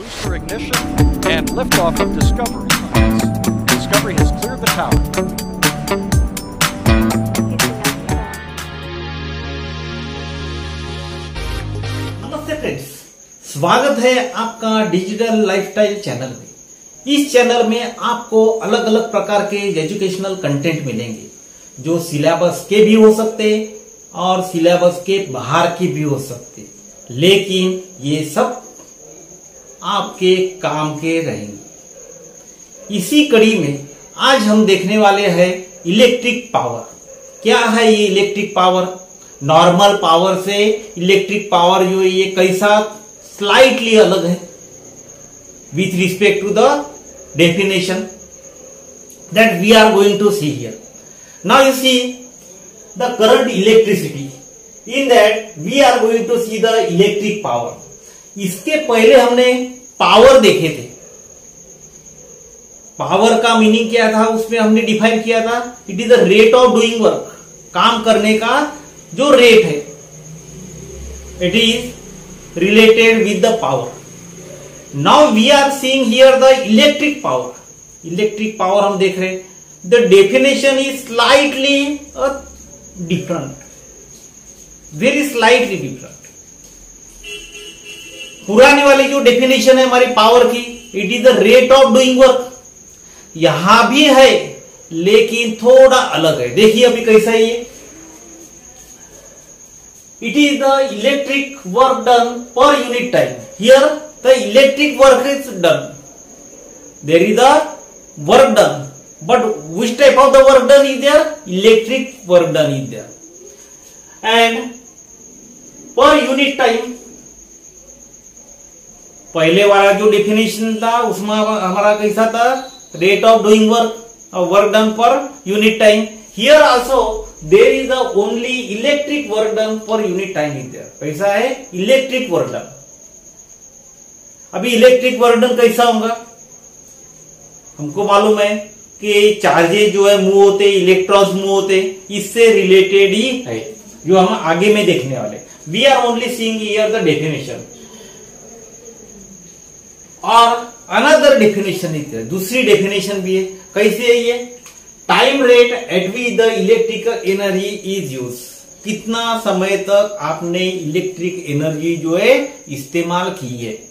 booster ignition and liftoff of Discovery science. Discovery has cleared the tower. नमस्ते friends, स्वागत है आपका digital lifestyle channel में। इस चैनल में आपको अलग अलग प्रकार के एजुकेशनल कंटेंट मिलेंगे जो सिलेबस के भी हो सकते और सिलेबस के बाहर के भी हो सकते, लेकिन ये सब आपके काम के रहेंगे। इसी कड़ी में आज हम देखने वाले हैं इलेक्ट्रिक पावर। क्या है ये इलेक्ट्रिक पावर? नॉर्मल पावर से इलेक्ट्रिक पावर जो है ये कैसा स्लाइटली अलग है with respect to the definition that we are going to see here. Now you see the current electricity, in that we are going to see the electric power. इसके पहले हमने power देखे थे। पावर का meaning क्या था उसमें हमने डिफाइन किया था, it is the rate of doing work, काम करने का जो रेट है, it is related with the power. Now we are seeing here the electric power. Electric power हम देख रहे हैं, the definition is slightly different, very slightly different. पुराने वाली जो डेफिनेशन है हमारी पावर की, it is the rate of doing work, यहां भी है लेकिन थोड़ा अलग है। देखिए अभी कैसा है ये, it is the electric work done per unit time. Here the electric work is done, there is the work done, but which type of the work done is there? Electric work done is there. And per unit time, पहले वाला जो definition था उसमें हमारा कैसा था, rate of doing work, work done per unit time. Here also there is the only electric work done per unit time is there. कैसा है? Electric work done. अभी इलेक्ट्रिक वर्क डन कैसा होगा? हमको मालूम है कि चार्जेस जो है मूव होते, इलेक्ट्रॉन्स मूव होते, इससे रिलेटेड ही है जो हम आगे में देखने वाले। We are only seeing here the definition और अनदर डेफिनेशन इज देयर। दूसरी डेफिनेशन भी है। कैसे है ये? Time rate at which the electrical energy is use, कितना समय तक आपने इलेक्ट्रिक एनर्जी जो है इस्तेमाल की है।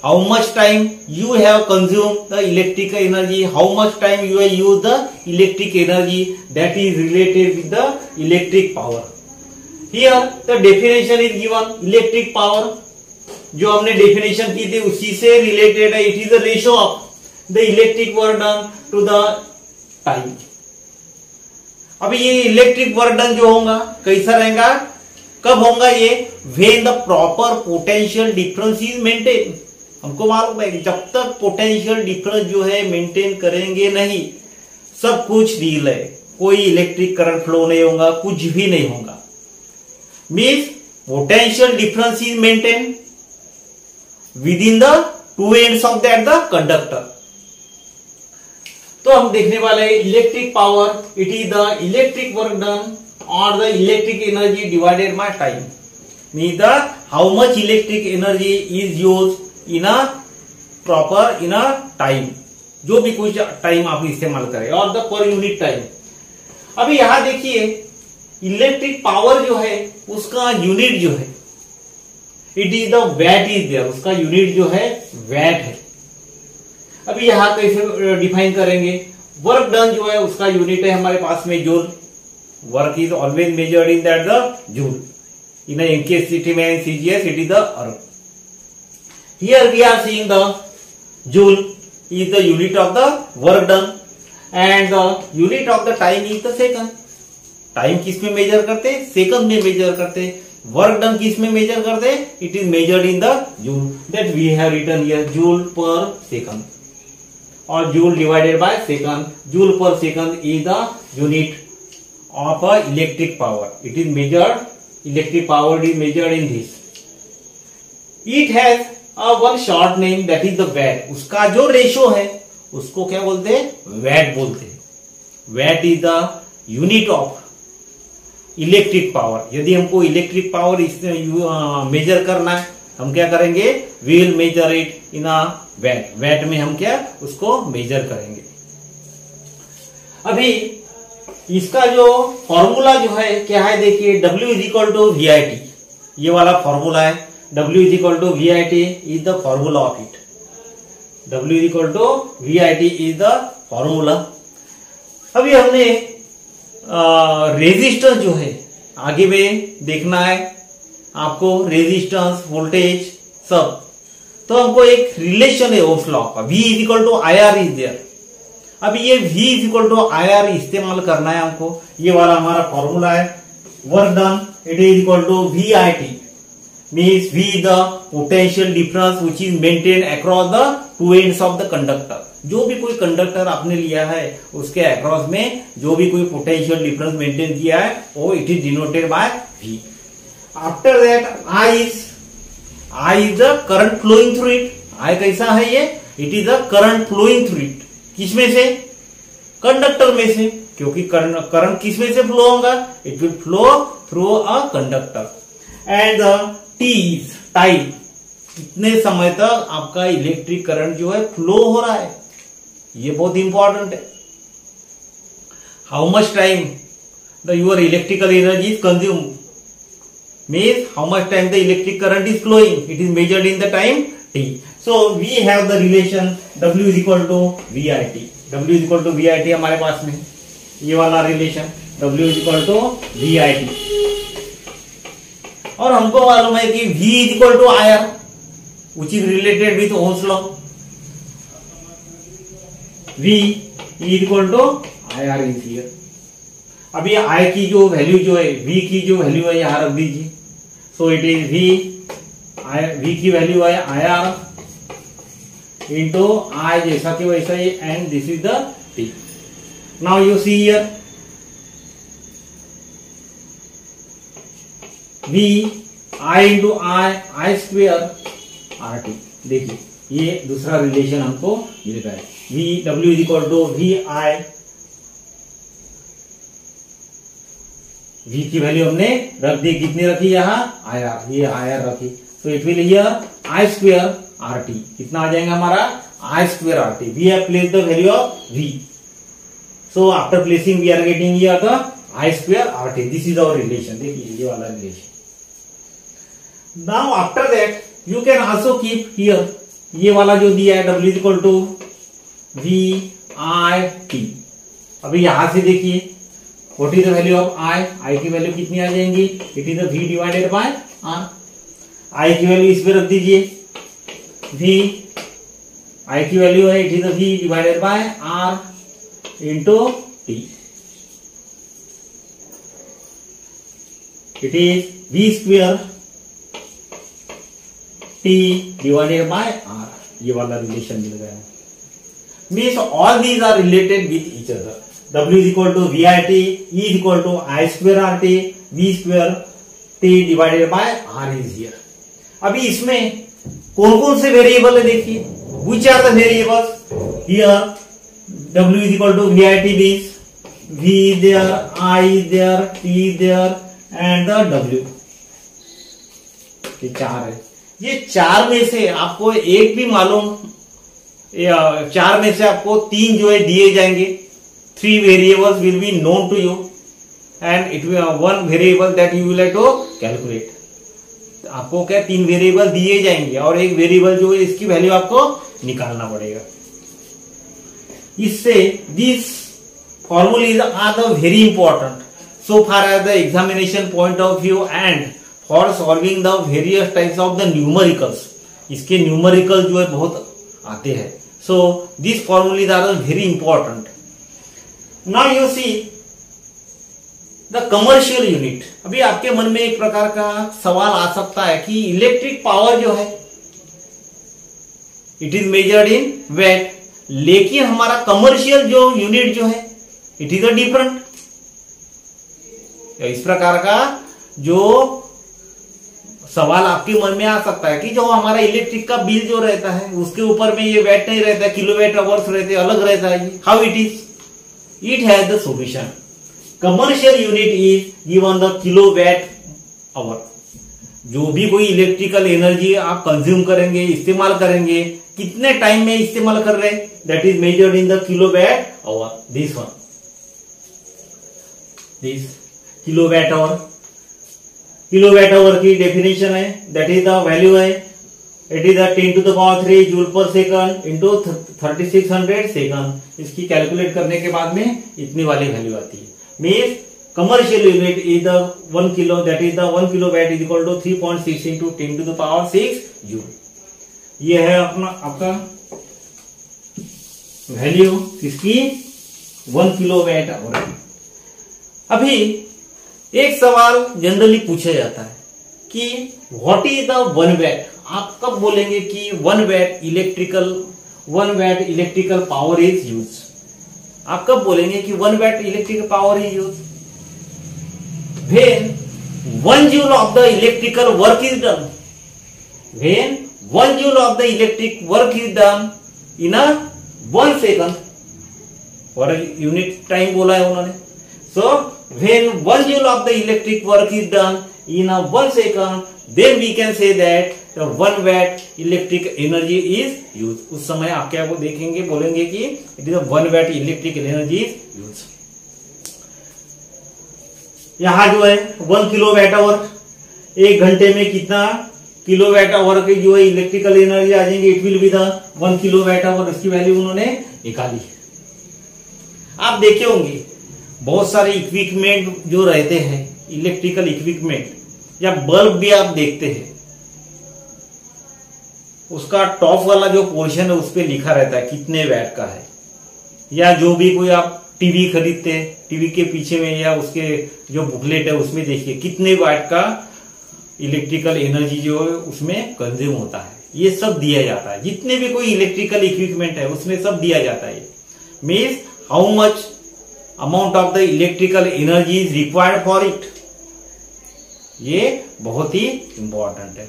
How much time you have consumed the electrical energy, how much time you have used the electric energy, that is related with the electric power. Here the definition is given, electric power जो हमने definition की थी उसी से related है। It is the ratio of the electric work done to the time. अभी ये electric work done जो होगा कैसा रहेगा, कब होगा ये? When the proper potential difference is maintained। हमको मालूम है जब तक पोटेंशियल डिफरेंस जो है मेंटेन करेंगे नहीं, सब कुछ रील है, कोई इलेक्ट्रिक करंट फ्लो नहीं होगा, कुछ भी नहीं होगा। Means potential difference is maintain within the two ends of that the conductor. तो हम देखने वाले हैं electric power, it is the electric work done और the electric energy divided by time. Means the how much electric energy is use in a proper in a time, जो भी कुछ time आप इस्तेमाल करें, और द पर यूनिट टाइम। अभी यहां देखिए इलेक्ट्रिक पावर जो है उसका यूनिट जो है it is the watt is there, उसका यूनिट जो है वैट है। अभी यहां कैसे डिफाइन करेंगे? वर्क डन जो है उसका यूनिट है हमारे पास में joule. Work is always measured in that the joule. In NKSCT में CGS it is the earth. Here we are seeing the joule is the unit of the work done and the unit of the time is the second. Time किस में measure करते? Second में measure करते। Work done किस में measure करते? It is measured in the joule, that we have written here joule per second और joule divided by second. Joule per second is the unit of a electric power. It is measured, electric power is measured in this. It has one short name that is the watt. उसका जो ratio है उसको क्या बोलते हैं? Watt बोलते हैं। Watt is the unit of electric power. यदि हमको इलेक्ट्रिक पावर मेजर करना है हम क्या करेंगे, we will measure it in a watt. Watt में हम क्या उसको मेजर करेंगे। अभी इसका जो फॉर्मूला जो है क्या है, देखिए W is equal to VIT, ये वाला फॉर्मूला है। W is equal to VIT is the formula of it. W is equal to VIT is the formula. अभी हमने रेजिस्टेंस जो है आगे में देखना है आपको, रेजिस्टेंस, वोल्टेज सब। तो हमको एक रिलेशन है ओह्म्स लॉ का, V is equal to IR is there. अभी ये V is equal to IR इस्तेमाल करना है हमको। ये वाला हमारा फॉर्मूला है। Work done it is equal to VIT means V the potential difference which is maintained across the two ends of the conductor। जो भी कोई कंडक्टर आपने लिया है उसके अक्रॉस में जो भी कोई पोटेंशियल डिफरेंस मेंटेन किया है वो it is denoted by V। After that I is the current flowing through it। I कैसा है ये, it is the current flowing through it. किसमें से, कंडक्टर में से, क्योंकि करंट किसमें से फ्लो होगा, it will flow through a conductor. And T is time, कितने समय तक आपका इलेक्ट्रिक करंट जो है फ्लो हो रहा है, ये बहुत इंपॉर्टेंट है। How much time the your electrical energy is consume means how much time the electric current is flowing, it is measured in the time t। so we have the relation W is equal to VIT। W is equal to VIT हमारे पास में ये वाला relation W is equal to VIT। और हमको मालूम है कि V is equal to IR which is related with Ohm's law। V is equal to IR is here। अभी I की जो वैल्यू जो है, V की जो वैल्यू है यहां रख दीजिए। सो इट इज V की वैल्यू है IR इंटू I जैसा कि वैसा ही, and this is the T। Now you see here V I into I square RT। देखिए ये दूसरा रिलेशन हमको मिल रहा है। W is equal to VI, V की वैल्यू हमने रख दी, कितनी रखी यहाँ IR, ये IR रखी। So it will here I square RT, कितना आ जाएगा हमारा I square RT। We have place the value of V। So after placing we are getting here the I square RT। This is our relation. देखिए ये वाला relation. Now after that you can also keep here ये वाला जो दिया है W is equal to VIT। अभी यहां से देखिए what is the value of I की वैल्यू कितनी आ जाएंगी, it is the V divided by R। I की वैल्यू इस पे रख दीजिए, I की वैल्यू है it is the V divided by R into T। It is V square T divided by R। ये वाला रिलेशन मिल गया। Means all these are related with each other. W is equal to VIT, E is equal to I square RT, V square T divided by R is here। अभी इसमें कौन कौन से variable है देखिए, which are the variables here। W is equal to VIT means V is there, I is there, T is there and the W। ये चार है। ये चार में से आपको एक भी मालूम, चार में से आपको तीन जो है दिए जाएंगे। 3 variables will be known to you and it will one variable that you will have to calculate। आपको क्या 3 वेरिएबल दिए जाएंगे और एक वेरिएबल जो है इसकी वैल्यू आपको निकालना पड़ेगा। इससे this formulas are the very important so far as the examination point of view and for solving the various types of the numericals। इसके न्यूमेरिकल जो है बहुत आते हैं। so these formulas are very important। Now you see the commercial unit। अभी आपके मन में एक प्रकार का सवाल आ सकता है कि इलेक्ट्रिक पावर जो है it is measured in watt, लेकिन हमारा कमर्शियल जो यूनिट जो है इट इज अ डिफरेंट। इस प्रकार का जो सवाल आपके मन में आ सकता है कि जो हमारा इलेक्ट्रिक का बिल जो रहता है उसके ऊपर में ये वैट नहीं रहता है, किलोवाट आवर्स रहते हैं, अलग रहता है। How it is, it has the solution। commercial unit is given the kilowatt hour जो भी कोई इलेक्ट्रिकल एनर्जी आप कंज्यूम करेंगे, इस्तेमाल करेंगे, कितने टाइम में इस्तेमाल कर रहे हैं, that is measured in the kilowatt hour. This one, this kilowatt hour. Kilowatt hour की डेफिनेशन है, दैट इज द वैल्यू है, it is 10⁻³ joule per second into 3600 second. इसकी कैलकुलेट करने के बाद में इतनी वाली वैल्यू आती है. Means commercial unit is the 1 kilo, that is the 1 kilowatt is equal to 3.6 into 10⁻6 joule. ये है अपना आपका वैल्यू इसकी 1 किलोवाट आवर. अभी एक सवाल जनरली पूछा जाता है कि व्हाट इज द 1 वैट. आप कब बोलेंगे कि 1 watt electrical power is use. आप कब बोलेंगे कि 1 watt electrical power is use. when 1 joule of the electrical work is done, when 1 joule of the electric work is done in a 1 second, for unit time बोला है उन्होंने. So when 1 joule of the electric work is done in a 1 second, then we can say that the 1 watt electric energy is used. उस समय आप क्या देखेंगे, बोलेंगे कि it is a 1 watt electric energy is used. यहां जो है 1 किलोवाट आवर, 1 घंटे में कितना किलोवाट आवर की जो है इलेक्ट्रिकल एनर्जी आ जाएंगे, it will be the 1 kilowatt hour. इसकी वैल्यू उन्होंने निकाली. आप देखे होंगे बहुत सारे इक्विपमेंट जो रहते हैं, इलेक्ट्रिकल इक्विपमेंट या बल्ब भी आप देखते हैं, उसका टॉप वाला जो पोर्शन है उस पर लिखा रहता है कितने वैट का है. या जो भी कोई आप टीवी खरीदते हैं, टीवी के पीछे में या उसके जो बुकलेट है उसमें देखिए कितने वाट का इलेक्ट्रिकल एनर्जी जो है उसमें कंज्यूम होता है. ये सब दिया जाता है. जितने भी कोई इलेक्ट्रिकल इक्विपमेंट है उसमें सब दिया जाता है. Means how much amount of the electrical energy is required for it. ये बहुत ही इंपॉर्टेंट है.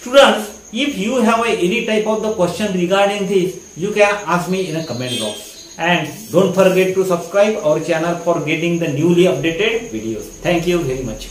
Students, if you have any type of the question regarding this, you can ask me in a comment box. And don't forget to subscribe our channel for getting the newly updated videos. Thank you very much.